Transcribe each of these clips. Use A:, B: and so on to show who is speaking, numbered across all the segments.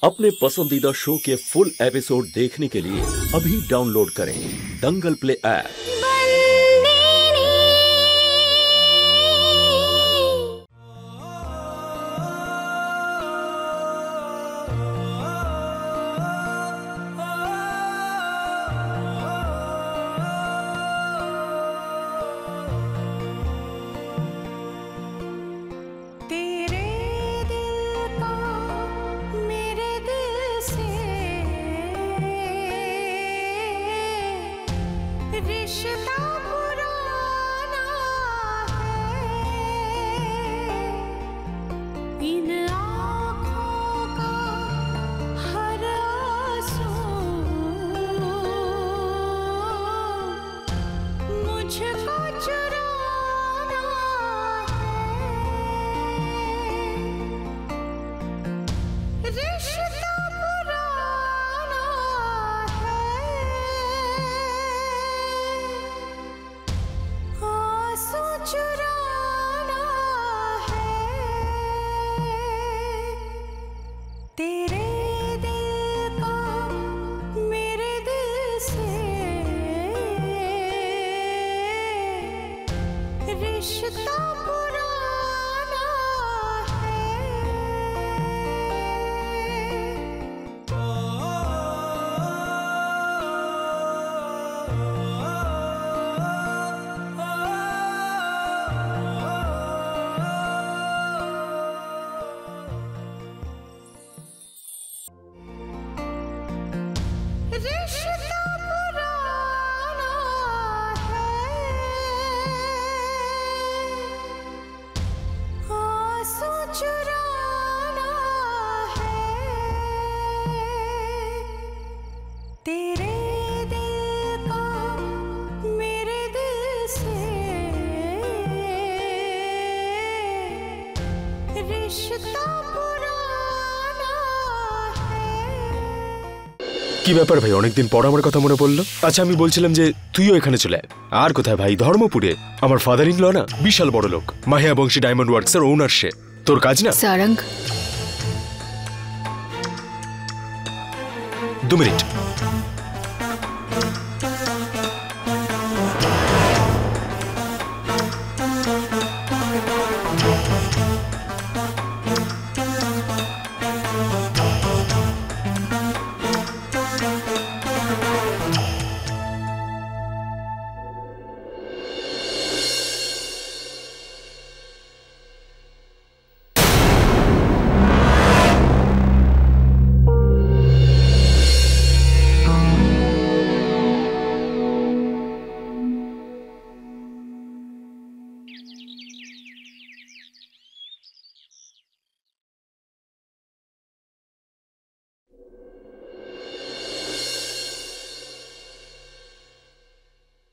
A: अपने पसंदीदा शो के फुल एपिसोड देखने के लिए अभी डाउनलोड करें दंगल प्ले ऐप।
B: रिश्ता पुराना है, इन आँखों का हर आंसू मुझको चुराना है। रिश्ता चुराना है, तेरे दिल का मेरे दिल से रिश्ता पुराना है। रिश्ता पुराना है, आंसू चुराना है, तेरे दिल का मेरे दिल से रिश्ता
C: কি ব্যাপার ভাই, অনেকদিন পর আমার কথা মনে পড়লো। আচ্ছা আমি বলছিলাম যে তুইও এখানে চলে আয়। আর কোথায় ভাই? ধর্মপুরে। আমার ফাদার ইন ল না বিশাল বড় লোক, মাহিয়া বংশী ডায়মন্ড ওয়ার্কস এর ওনার সে। তোর কাজ না?
D: সারঙ্গ
C: 2 মিনিট।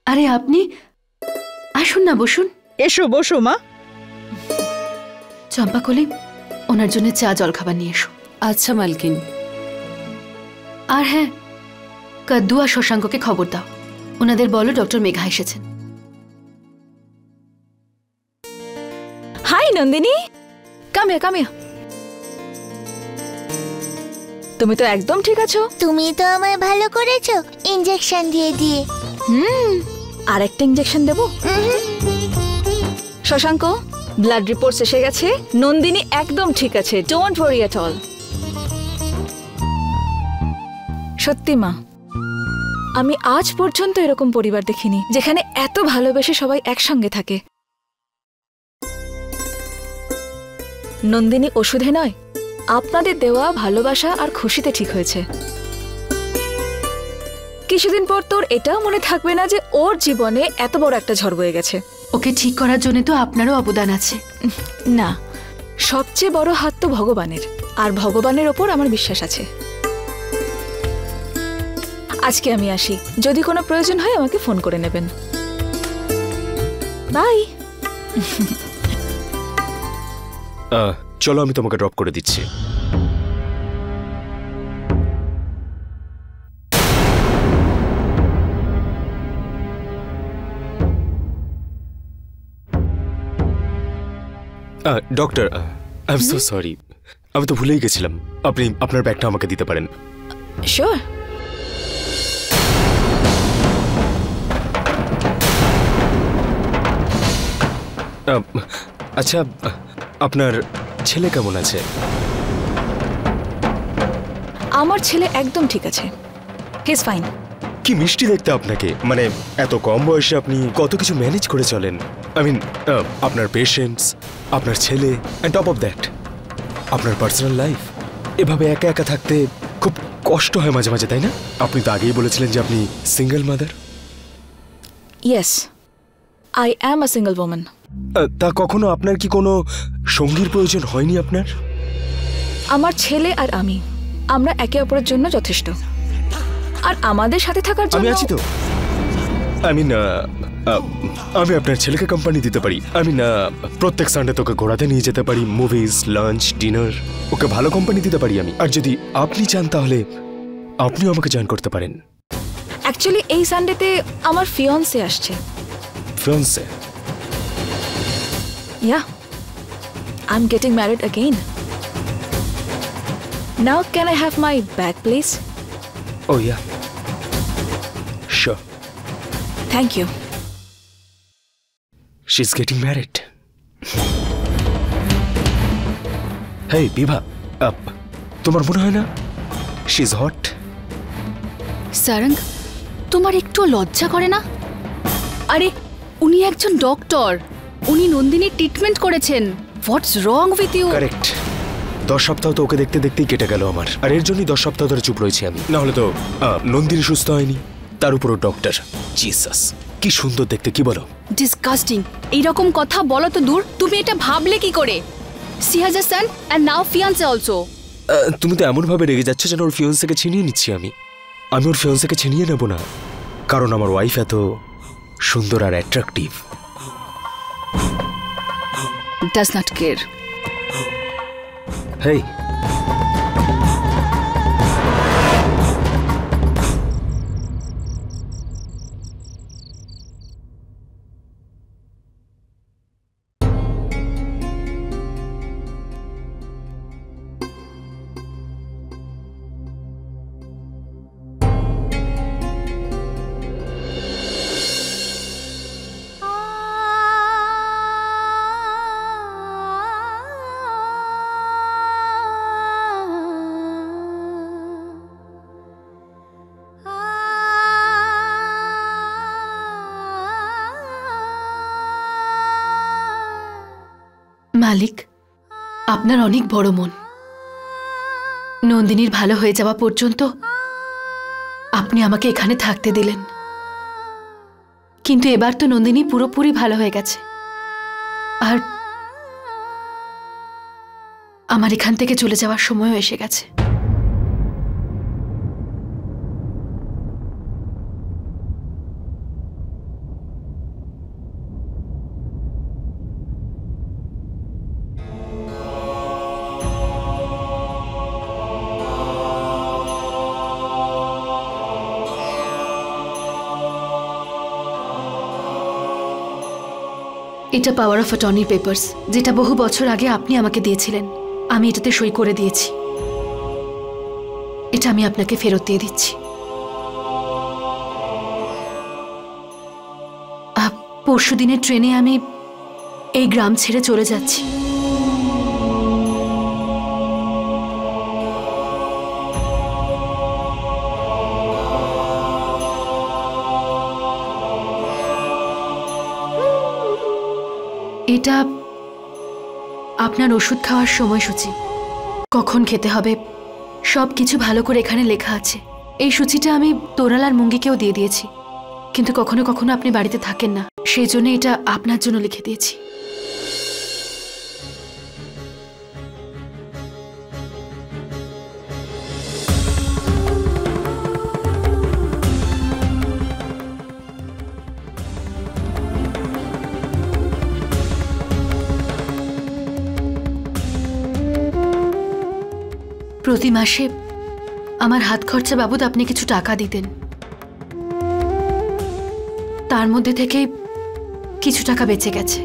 D: আরে আপনি আসুন না, বসুন।
E: এসো, বসো মা।
D: চম্পাকলি, ওনার জন্য চা জল খাবার নিয়ে এসো।
F: আচ্ছা মালকিন।
D: আর হ্যাঁ, কদ্দু আর শশাঙ্ককে খবর দাও, ওনাদের বলো ডক্টর মেঘা এসেছেন।
E: Hi Nandini, come here. তুমি তো একদম ঠিক আছো।
B: তুমি তো আমায় ভালো করেছো ইনজেকশন দিয়ে দিয়ে।
E: আরেকটা ইনজেকশন দেবো? শশাঙ্ক, ব্লাড রিপোর্ট এসে গেছে, নন্দিনী একদম ঠিক আছে, ডোন্ট ওয়ারি এট অল। সত্যি মা, আমি আজ পর্যন্ত এরকম পরিবার দেখিনি যেখানে এত ভালোবেসে সবাই একসঙ্গে থাকে। নন্দিনী ওষুধে নয়, আপনাদের দেওয়া ভালোবাসা আর খুশিতে ঠিক হয়েছে। কিছুদিন পর তোর এটাও মনে থাকবে না যে ওর জীবনে এত বড় একটা ঝড় বয়ে গেছে।
D: ওকে ঠিক করার জন্য তো আপনারও অবদান আছে।
E: না, সবচেয়ে বড় হাত তো ভগবানের, আর ভগবানের ওপর আমার বিশ্বাস আছে। আজকে আমি আসি, যদি কোনো প্রয়োজন হয় আমাকে ফোন করে নেবেন। বাই।
C: চলো আমি তোমাকে ড্রপ করে দিচ্ছি। Doctor, I am so sorry. আমি তো ভুলেই গেছিলাম, আপনি আপনার ব্যাগটা আমাকে দিতে পারেন।
E: শিওর।
C: আচ্ছা, আপনার ছেলে কেমন আছে?
E: আমার ছেলে একদম ঠিক আছে, হি ইজ ফাইন।
C: কি মিষ্টি দেখতে আপনাকে, মানে এত কম বয়সে আপনি কত কিছু ম্যানেজ করে চলেন। আই মিন, আপনার পেশেন্টস, আপনার ছেলে, অ্যান্ড টপ অফ দ্যাট আপনার পার্সোনাল লাইফ। এভাবে একা একা থাকতে খুব কষ্ট হয় মাঝে মাঝে, তাই না? আপনি তো আগেই বলেছিলেন যে আপনি single mother.
E: Yes, I am a single woman.
C: তা কখনো আপনার কি কোনো সঙ্গীর প্রয়োজন হয়নি আপনার?
E: আমার ছেলে আর আমরা একে অপরের জন্য যথেষ্ট, আর আমাদের সাথে থাকার জন্য
C: আমি আছি তো। আমি না, আমি আপনার ছেলেকে কোম্পানি দিতে পারি। আমি না, প্রত্যেক সানডে তোকে ঘোরাতে নিয়ে যেতে পারি, মুভিজ, লাঞ্চ, ডিনার, ওকে ভালো কোম্পানি দিতে পারি আমি। আর যদি আপনি চান তাহলে আপনিও আমাকে জয়েন করতে পারেন।
E: অ্যাকচুয়ালি এই সানডেতে আমার ফিয়ন্সে আসছে।
C: Fiancée?
E: Yeah, I'm getting married again. Now can I have my bag, please?
C: Oh yeah, sure.
E: Thank you.
C: She's getting married. Hey বিভা, তোমার মনে হয় না she's hot?
D: সারঙ্গ, তোমার একটু লজ্জা করে না? আরে উনি একজন ডক্টর, উনি নন্দিনীর ট্রিটমেন্ট করেছেন। হোয়াটস রং উইথ ইউ?
C: কারেক্ট। 10 সপ্তাহ তো ওকে দেখতে দেখতেই কেটে গেল আমার, আর এর জন্যই 10 সপ্তাহ ধরে চুপ রয়েছি আমি। না হলে তো নন্দিনী সুস্থ হয়নি, তার উপরও ডক্টর। জিসাস, কি সুন্দর দেখতে, কি বলো?
D: ডিসকাস্টিং। এইরকম কথা বলো তো দূর, তুমি এটা ভাবলে কি করে? She has a son and now fiance also.
C: তুমি তো এমন ভাবে রেগে যাচ্ছ যেন ওর ফিয়ান্সেকে ছিনিয়ে নিচ্ছি আমি। আমি ওর ফিয়ান্সেকে ছিনিয়ে নেব না, কারণ আমার ওয়াইফ এত সুন্দর আর attractive.
D: Does not care.
C: Hey.
D: মালিক, আপনার অনেক বড় মন। নন্দিনীর ভালো হয়ে যাওয়া পর্যন্ত আপনি আমাকে এখানে থাকতে দিলেন, কিন্তু এবার তো নন্দিনী পুরোপুরি ভালো হয়ে গেছে, আর আমার এখান থেকে চলে যাওয়ার সময়ও এসে গেছে। এটা পাওয়ার অফ অ্যাটর্নি পেপারস, যেটা বহু বছর আগে আপনি আমাকে দিয়েছিলেন। আমি এটাতে সই করে দিয়েছি। এটা আমি আপনাকে ফেরত দিয়ে দিচ্ছি। পরশুদিনের ট্রেনে আমি এই গ্রাম ছেড়ে চলে যাচ্ছি। এটা আপনার ওষুধ খাওয়ার সময়সূচি, কখন খেতে হবে সব কিছু ভালো করে এখানে লেখা আছে। এই সূচিটা আমি তোরাল আর মুঙ্গিকেও দিয়ে দিয়েছি, কিন্তু কখনো কখনো আপনি বাড়িতে থাকেন না, সেই জন্য এটা আপনার জন্য লিখে দিয়েছি। প্রতি মাসে আমার হাত খরচা বাবদ আপনি কিছু টাকা দিতেন, তার মধ্যে থেকে কিছু টাকা বেঁচে গেছে।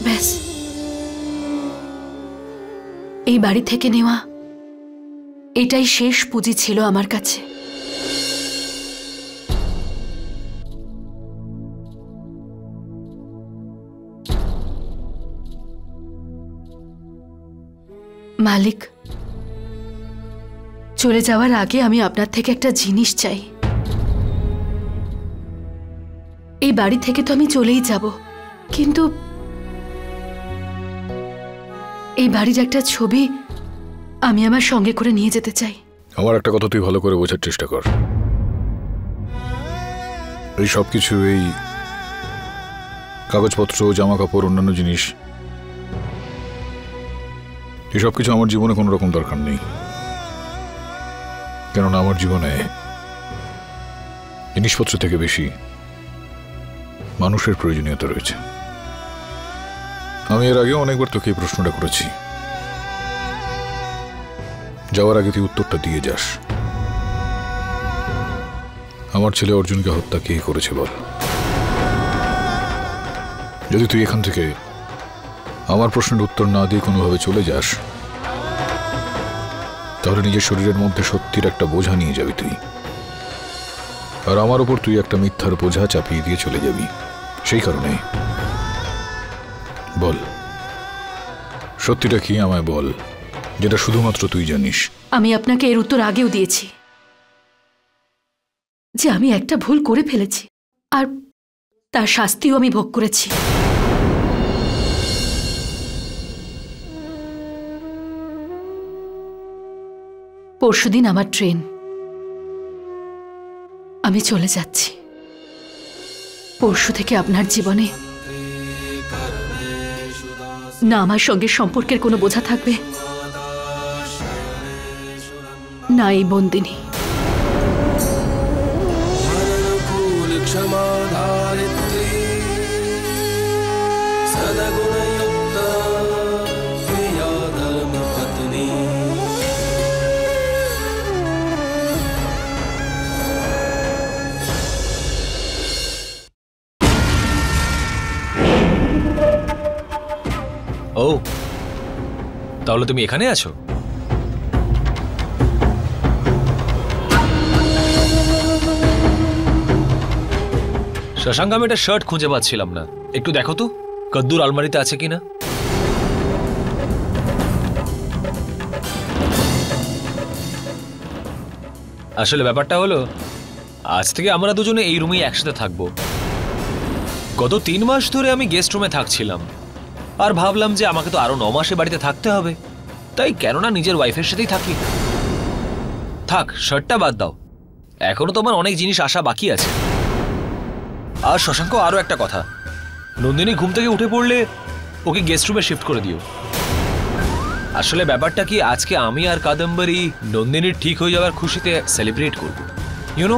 D: ব্যাস। এই বাড়ি থেকে নেওয়া এটাই শেষ পুঁজি ছিল আমার কাছে। মালিক, চলে যাওয়ার আগে আমি আপনার থেকে একটা জিনিস চাই। এই বাড়ি থেকে তো আমি চলেই যাব, কিন্তু এই বাড়ির একটা ছবি আমি আমার সঙ্গে করে নিয়ে যেতে চাই।
F: আমার একটা কথা তুই ভালো করে বোঝার চেষ্টা কর। এই সবকিছু, এই কাগজপত্র, জামা কাপড়, অন্যান্য জিনিস, এই সবকিছু আমার জীবনে কোনো রকম দরকার নেই। কেননা আমার জীবনে জিনিসপত্র থেকে বেশি মানুষের প্রয়োজনীয়তা রয়েছে। আমি এর আগে অনেকবার তোকে এই প্রশ্নটা করেছি, যাওয়ার আগে তুই উত্তরটা দিয়ে যাস। আমার ছেলে অর্জুনকে হত্যা কে করেছে বল? যদি তুই এখান থেকে আমার প্রশ্নের উত্তর না দিয়ে কোনোভাবে চলে যাস, তাহলে নিজের শরীরের মধ্যে সত্যির একটা বোঝা নিয়ে যাবি তুই, আর আমার উপর তুই একটা মিথ্যার বোঝা চাপিয়ে দিয়ে চলে যাবি। সেই কারণে বল, সত্যিটা কি আমায় বল, যেটা শুধুমাত্র তুই জানিস।
D: আমি আপনাকে এর উত্তর আগেও দিয়েছি যে আমি একটা ভুল করে ফেলেছি, আর তার শাস্তিও আমি ভোগ করেছি। পরশুদিন আমার ট্রেন, আমি চলে যাচ্ছি। পরশু থেকে আপনার জীবনে না আমার সঙ্গে সম্পর্কের কোনো বোঝা থাকবে, না এই বন্দিনী।
G: ও, তাহলে তুমি এখানে আছো? শশাঙ্ক, আমি একটা শার্ট খুঁজে পাচ্ছিলাম না, একটু দেখো তো কদ্দুর আলমারিতে আছে কিনা। আসলে ব্যাপারটা হলো, আজ থেকে আমরা দুজনে এই রুমেই একসাথে থাকবো। গত 3 মাস ধরে আমি গেস্ট রুমে থাকছিলাম, আর ভাবলাম যে আমাকে তো আরো 9 মাসে বাড়িতে থাকতে হবে, তাই কেননা নিজের ওয়াইফের সাথেই থাকি। থাক, শার্টটা বাদ দাও, এখনো তোমার অনেক জিনিস আসা বাকি আছে। আর শশাঙ্ক, আরো একটা কথা, নন্দিনী ঘুম থেকে উঠে পড়লে ওকে গেস্ট রুমে শিফট করে দিও। আসলে ব্যাপারটা কি, আজকে আমি আর কাদম্বরী নন্দিনীর ঠিক হয়ে যাওয়ার খুশিতে সেলিব্রেট করব, ইউনো,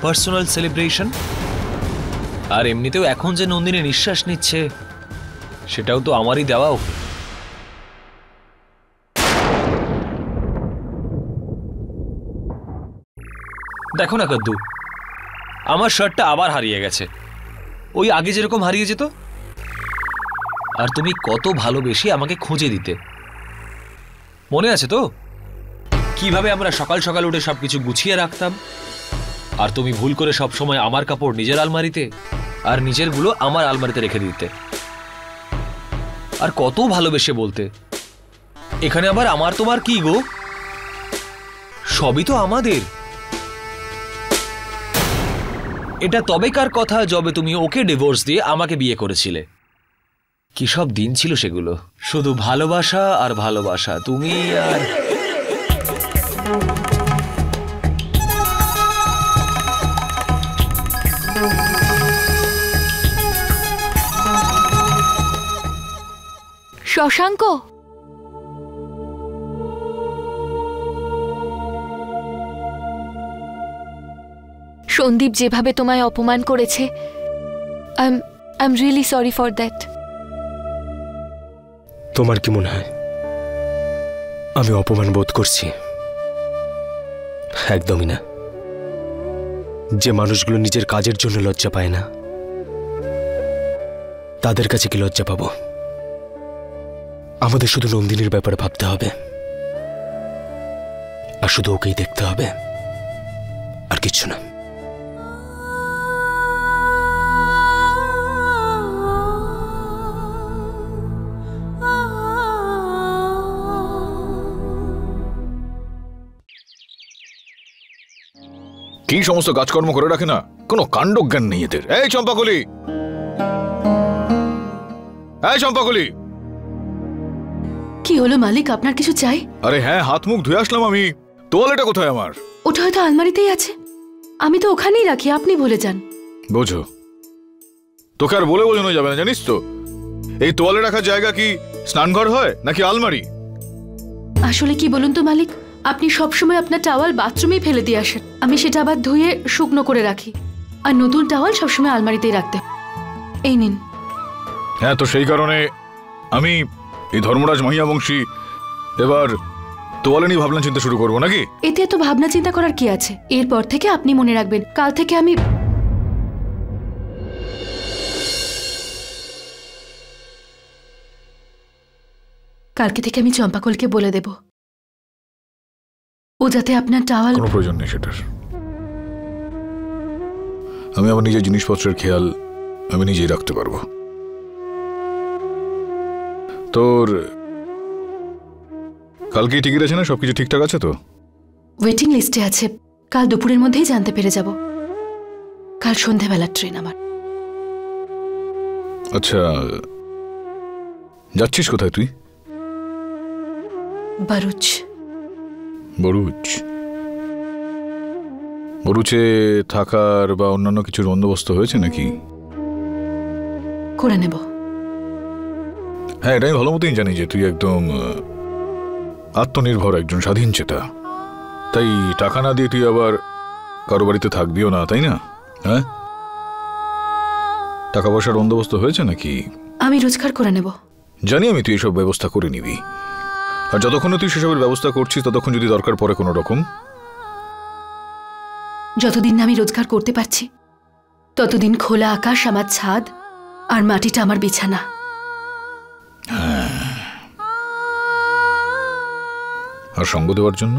G: পার্সোনাল সেলিব্রেশন। আর এমনিতেও এখন যে নন্দিনী নিঃশ্বাস নিচ্ছে, সেটাও তো আমারই দেওয়া। দেখো না কদ্দু, আমার শার্টটা আবার হারিয়ে গেছে, ওই আগে যেরকম হারিয়ে যেত। আর তুমি কত ভালোবেসে আমাকে খুঁজে দিতে, মনে আছে তো কিভাবে আমরা সকাল সকাল উঠে সবকিছু গুছিয়ে রাখতাম, আর তুমি ভুল করে সব সময় আমার কাপড় নিজের আলমারিতে আর নিজের গুলো আমার আলমারিতে রেখে দিতে। আর কত ভালোবেসে বলতে, এখানে আবার আমার তোমার কি গো, সবই তো আমাদের। এটা তবেকার কথা যবে তুমি ওকে ডিভোর্স দিয়ে আমাকে বিয়ে করেছিলে। কি সব দিন ছিল সেগুলো, শুধু ভালোবাসা আর ভালোবাসা, তুমি আর
E: শশাঙ্ক, সন্দীপ যেভাবে তোমায় অপমান করেছে, I am really sorry for that.
C: তোমার কি মনে হয় আমি অপমান বোধ করছি? একদমই না। যে মানুষগুলো নিজের কাজের জন্য লজ্জা পায় না, তাদের কাছে কি লজ্জা পাবো? আমাদের শুধু নন্দিনীর ব্যাপারে ভাবতে হবে, আর শুধু ওকেই দেখতে হবে, আর কিচ্ছু না।
F: কি সমস্ত কাজকর্ম করে রাখে না, কোনো কাণ্ডজ্ঞান নেই এদের। এই চম্পাকলি, এই চম্পাকলি।
D: কি হলো মালিক, আপনার কিছু চাই?
F: আরে হ্যাঁ, হাত মুখ ধুয়ে আসলাম আমি। তোয়ালেটা কোথায় আমার?
D: ওটা হয়তো আলমারিতেই আছে, আমি তো ওখানেই রাখি, আপনি ভুলে যান।
F: বোঝো, তোকে আর বলে বোঝানো যাবে না, জানিস তো। এই তোয়ালে রাখার জায়গা কি স্নানঘর হয় নাকি আলমারি?
D: আসলে কি বলুন তো মালিক, আপনি সবসময় আপনার টাওয়াল বাথরুমেই ফেলে দিয়ে আসেন, আমি সেটা আবার ধুয়ে শুকনো করে রাখি, আর নতুন টাওয়াল সবসময় আলমারিতেই রাখতে। এই নিন।
F: হ্যাঁ, তো সেই কারণে আমি এই ধর্মরাজ মাহিয়া বংশী এবার তোয়ালে নিয়ে ভাবনা চিন্তা শুরু করবো নাকি?
D: এতে এত ভাবনা চিন্তা করার কি আছে? এরপর থেকে আপনি মনে রাখবেন, কাল থেকে আমি চম্পাকলকে বলে দেব, ও যাতে আপনার টাওয়াল।
F: কোনো প্রয়োজন নেই সেটার। আমি আমার নিজের জিনিসপত্রের খেয়াল আমি নিজেই রাখতে পারবো। তোর কালকেই টিকিট আছে না? সবকিছু ঠিকঠাক আছে তো?
D: ওয়েটিং লিস্টে আছে, কাল দুপুরের মধ্যেই জানতে পেরে যাব। কাল সন্ধেবেলার ট্রেন আমার।
F: আচ্ছা, যাচ্ছিস কোথায় তুই?
D: বারুচ।
F: বরুচ? বরুচে থাকার বা অন্যান্য কিছুর বন্দোবস্ত হয়েছে নাকি?
D: করে নেব।
F: হ্যাঁ, এটাই ভালো মতোই জানি যে তুই একদম আত্মনির্ভর একজন স্বাধীন চেতা। তাই টাকা না দিয়ে তুই আবার কারো বাড়িতে থাকবিও না, তাই না? হ্যাঁ, টাকা পয়সার বন্দোবস্ত হয়েছে নাকি?
D: আমি রোজগার করে নেব।
F: জানি আমি, তুই এসব ব্যবস্থা করে নিবি। আর যতক্ষণ তুই সেসবের ব্যবস্থা করছিস ততক্ষণ যদি দরকার পড়ে কোনো রকম,
D: যতদিন না আমি রোজগার করতে পারছি ততদিন খোলা আকাশ আমার ছাদ, আর মাটিটা আমার বিছানা।
F: আর সঙ্গ দেওয়ার জন্য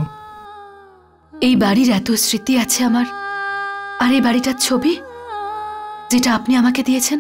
D: এই বাড়ির এত স্মৃতি আছে আমার, আর এই বাড়িটার ছবি যেটা আপনি আমাকে দিয়েছেন।